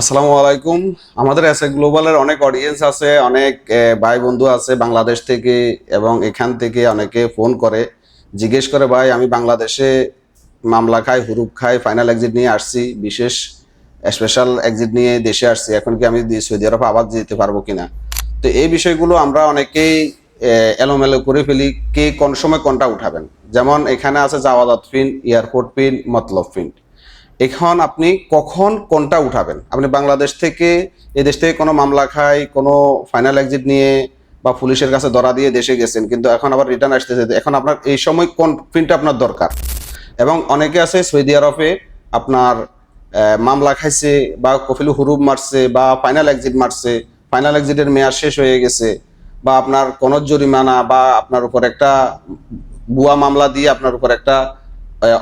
আসসালামু আলাইকুম। আমাদের এসএ গ্লোবালের অনেক অডিয়েন্স আছে, অনেক ভাই বন্ধু আছে বাংলাদেশ থেকে, এবং এখান থেকে অনেকে ফোন করে জিজ্ঞেস করে, ভাই আমি বাংলাদেশে মামলা খাই, হুরুপ খাই, ফাইনাল এক্সিট নিয়ে আসছি, বিশেষ স্পেশাল এক্সিট নিয়ে দেশে আসছি, এখন কি আমি সৌদি আরব আবার যেতে পারবো কিনা। তো এই বিষয়গুলো আমরা অনেকেই এলোমেলো করে ফেলি, কে কোন সময় কোনটা উঠাবেন। যেমন এখানে আছে জাওয়াজাত পিন, এয়ারপোর্ট পিন, মতলব পিন। এখন আপনি কখন কোনটা উঠাবেন? আপনি বাংলাদেশ থেকে, এই দেশ থেকে কোনো মামলা খায়, কোনো ফাইনাল এক্সিট নিয়ে বা পুলিশের কাছে ধরা দিয়ে দেশে গেছেন, কিন্তু এখন আবার রিটার্ন আসতেছে, এখন আপনার এই সময় কোন পিনটা আপনার দরকার। এবং অনেকে আছে সৌদি আরবে আপনার মামলা খাইছে বা কফিল হুরুব মারছে বা ফাইনাল এক্সিট মারছে, ফাইনাল এক্সিটের মেয়াদ শেষ হয়ে গেছে, বা আপনার কোনো জরিমানা বা আপনার উপর একটা ভুয়া মামলা দিয়ে আপনার উপর একটা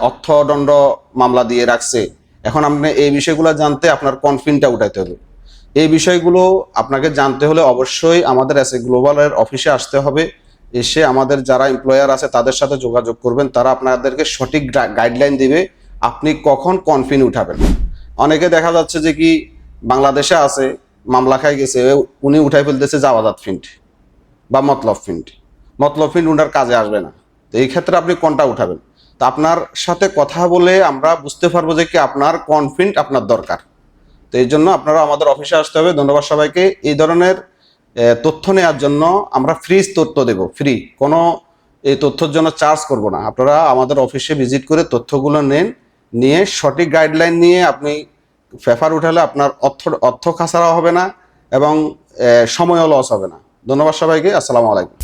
অর্থদণ্ড মামলা দিয়ে রাখছে। এখন আপনি এই বিষয়গুলো জানতে আপনার কনফিনটা উঠাইতে হবে। এই বিষয়গুলো আপনাকে জানতে হলে অবশ্যই আমাদের এসএ গ্লোবালের অফিসে আসতে হবে। এসে আমাদের যারা এমপ্লয়ার আছে তাদের সাথে যোগাযোগ করবেন, তারা আপনাদেরকে সঠিক গাইডলাইন দিবে আপনি কখন কনফিন উঠাবেন। অনেকে দেখা যাচ্ছে যে কি বাংলাদেশে আছে, মামলা খাই গেছে, উনি উঠাই ফেলতেছে জাওয়াজাত ফিন্ট বা মতলব ফিন্ট। মতলব ফিন্ট উনার কাজে আসবে না। তো এই ক্ষেত্রে আপনি কোনটা উঠাবেন? তা আপনার সাথে কথা বলে আমরা বুঝতে পারবো যে কি আপনার কোন ফিন্ট আপনার দরকার। তো এই জন্য আপনারা আমাদের অফিসে আসতে হবে। ধন্যবাদ সবাইকে। এই ধরনের তথ্য নেওয়ার জন্য আমরা ফ্রি তথ্য দেব, ফ্রি, কোনো এই তথ্যের জন্য চার্জ করব না। আপনারা আমাদের অফিসে ভিজিট করে তথ্যগুলো নেন, নিয়ে সঠিক গাইডলাইন নিয়ে আপনি পেপার উঠালে আপনার অর্থ খাসারা হবে না, এবং সময়ও লস হবে না। ধন্যবাদ সবাইকে। আসসালামু আলাইকুম।